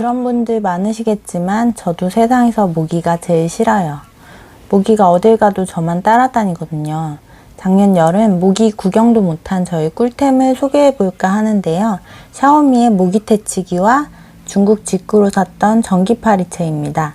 그런 분들 많으시겠지만 저도 세상에서 모기가 제일 싫어요. 모기가 어딜 가도 저만 따라다니거든요. 작년 여름 모기 구경도 못한 저의 꿀템을 소개해 볼까 하는데요. 샤오미의 모기 퇴치기와 중국 직구로 샀던 전기 파리채입니다.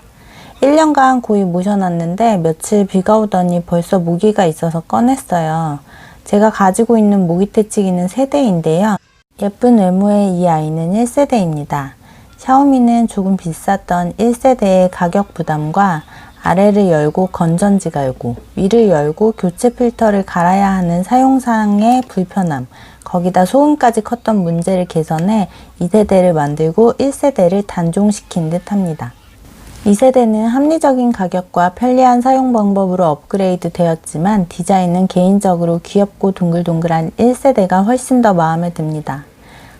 1년간 고이 모셔놨는데 며칠 비가 오더니 벌써 모기가 있어서 꺼냈어요. 제가 가지고 있는 모기 퇴치기는 세대인데요. 예쁜 외모의 이 아이는 1세대입니다. 샤오미는 조금 비쌌던 1세대의 가격 부담과 아래를 열고 건전지 갈고 위를 열고 교체 필터를 갈아야 하는 사용상의 불편함, 거기다 소음까지 컸던 문제를 개선해 2세대를 만들고 1세대를 단종시킨 듯 합니다. 2세대는 합리적인 가격과 편리한 사용 방법으로 업그레이드 되었지만 디자인은 개인적으로 귀엽고 동글동글한 1세대가 훨씬 더 마음에 듭니다.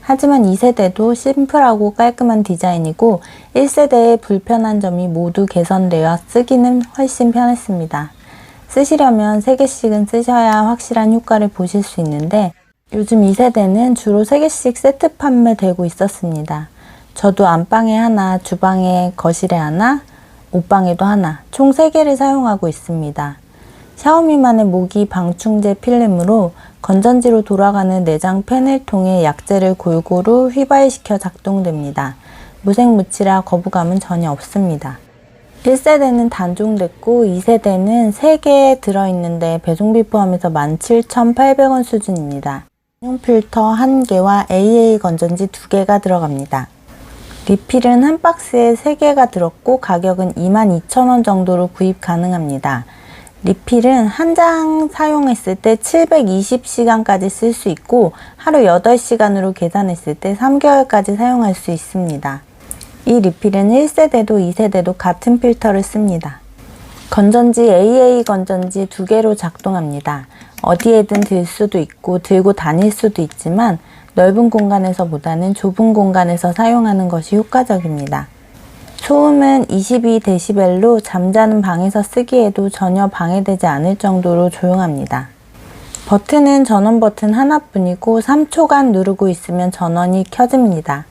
하지만 2세대도 심플하고 깔끔한 디자인이고 1세대의 불편한 점이 모두 개선되어 쓰기는 훨씬 편했습니다. 쓰시려면 3개씩은 쓰셔야 확실한 효과를 보실 수 있는데 요즘 2세대는 주로 3개씩 세트 판매되고 있었습니다. 저도 안방에 하나, 주방에, 거실에 하나, 옷방에도 하나, 총 3개를 사용하고 있습니다. 샤오미만의 모기 방충제 필름으로 건전지로 돌아가는 내장 팬을 통해 약재를 골고루 휘발시켜 작동됩니다. 무색무취라 거부감은 전혀 없습니다. 1세대는 단종됐고 2세대는 3개 들어있는데 배송비 포함해서 17,800원 수준입니다. 사용 필터 1개와 AA 건전지 2개가 들어갑니다. 리필은 한 박스에 3개가 들었고 가격은 22,000원 정도로 구입 가능합니다. 리필은 한 장 사용했을 때 720시간까지 쓸 수 있고 하루 8시간으로 계산했을 때 3개월까지 사용할 수 있습니다. 이 리필은 1세대도 2세대도 같은 필터를 씁니다. 건전지 AA 건전지 2개로 작동합니다. 어디에든 들 수도 있고 들고 다닐 수도 있지만 넓은 공간에서보다는 좁은 공간에서 사용하는 것이 효과적입니다. 소음은 22dB로 잠자는 방에서 쓰기에도 전혀 방해되지 않을 정도로 조용합니다. 버튼은 전원 버튼 하나뿐이고 3초간 누르고 있으면 전원이 켜집니다.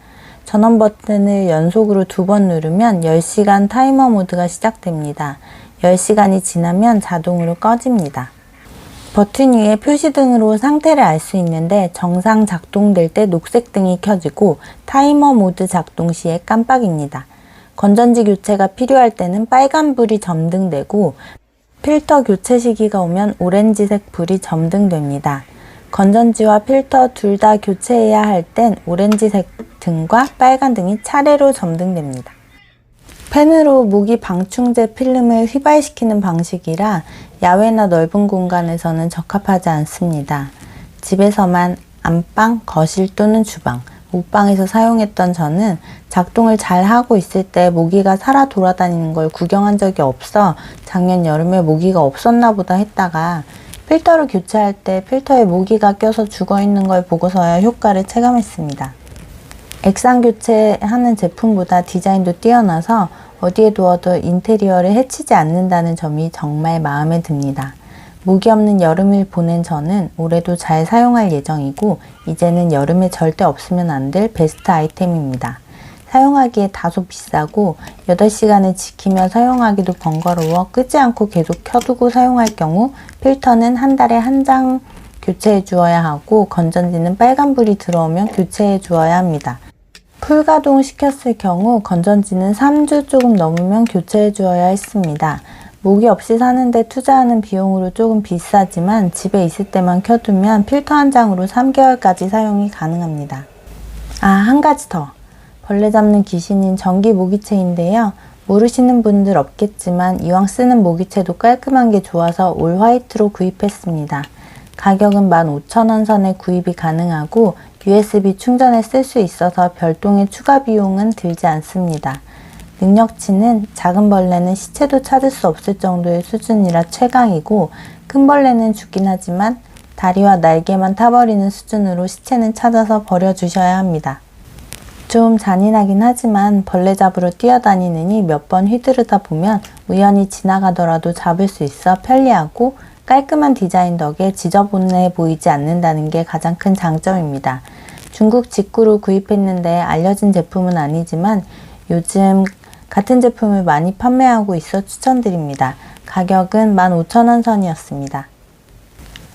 전원 버튼을 연속으로 2번 누르면 10시간 타이머 모드가 시작됩니다. 10시간이 지나면 자동으로 꺼집니다. 버튼 위에 표시등으로 상태를 알 수 있는데 정상 작동될 때 녹색등이 켜지고 타이머 모드 작동 시에 깜빡입니다. 건전지 교체가 필요할 때는 빨간불이 점등되고 필터 교체 시기가 오면 오렌지색 불이 점등됩니다. 건전지와 필터 둘 다 교체해야 할 땐 오렌지색 등과 빨간 등이 차례로 점등됩니다. 펜으로 모기 방충제 필름을 휘발시키는 방식이라 야외나 넓은 공간에서는 적합하지 않습니다. 집에서만 안방, 거실 또는 주방, 옷방에서 사용했던 저는 작동을 잘 하고 있을 때 모기가 살아 돌아다니는 걸 구경한 적이 없어 작년 여름에 모기가 없었나 보다 했다가 필터를 교체할 때 필터에 모기가 껴서 죽어 있는 걸 보고서야 효과를 체감했습니다. 액상 교체하는 제품보다 디자인도 뛰어나서 어디에 두어도 인테리어를 해치지 않는다는 점이 정말 마음에 듭니다. 모기 없는 여름을 보낸 저는 올해도 잘 사용할 예정이고 이제는 여름에 절대 없으면 안 될 베스트 아이템입니다. 사용하기에 다소 비싸고 8시간을 지키며 사용하기도 번거로워 끄지 않고 계속 켜두고 사용할 경우 필터는 한 달에 한 장 교체해 주어야 하고 건전지는 빨간불이 들어오면 교체해 주어야 합니다. 풀가동 시켰을 경우 건전지는 3주 조금 넘으면 교체해 주어야 했습니다. 모기 없이 사는데 투자하는 비용으로 조금 비싸지만 집에 있을 때만 켜두면 필터 한 장으로 3개월까지 사용이 가능합니다. 한 가지 더. 벌레 잡는 귀신인 전기 모기채인데요. 모르시는 분들 없겠지만 이왕 쓰는 모기채도 깔끔한 게 좋아서 올 화이트로 구입했습니다. 가격은 15,000원 선에 구입이 가능하고 USB 충전에 쓸 수 있어서 별도의 추가 비용은 들지 않습니다. 능력치는 작은 벌레는 시체도 찾을 수 없을 정도의 수준이라 최강이고 큰 벌레는 죽긴 하지만 다리와 날개만 타버리는 수준으로 시체는 찾아서 버려주셔야 합니다. 좀 잔인하긴 하지만 벌레 잡으러 뛰어다니느니 몇 번 휘두르다 보면 우연히 지나가더라도 잡을 수 있어 편리하고 깔끔한 디자인 덕에 지저분해 보이지 않는다는 게 가장 큰 장점입니다. 중국 직구로 구입했는데 알려진 제품은 아니지만 요즘 같은 제품을 많이 판매하고 있어 추천드립니다. 가격은 15,000원 선이었습니다.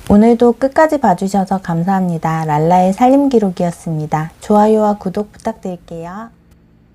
오늘도 끝까지 봐주셔서 감사합니다. 랄라의 살림기록이었습니다. 좋아요와 구독 부탁드릴게요.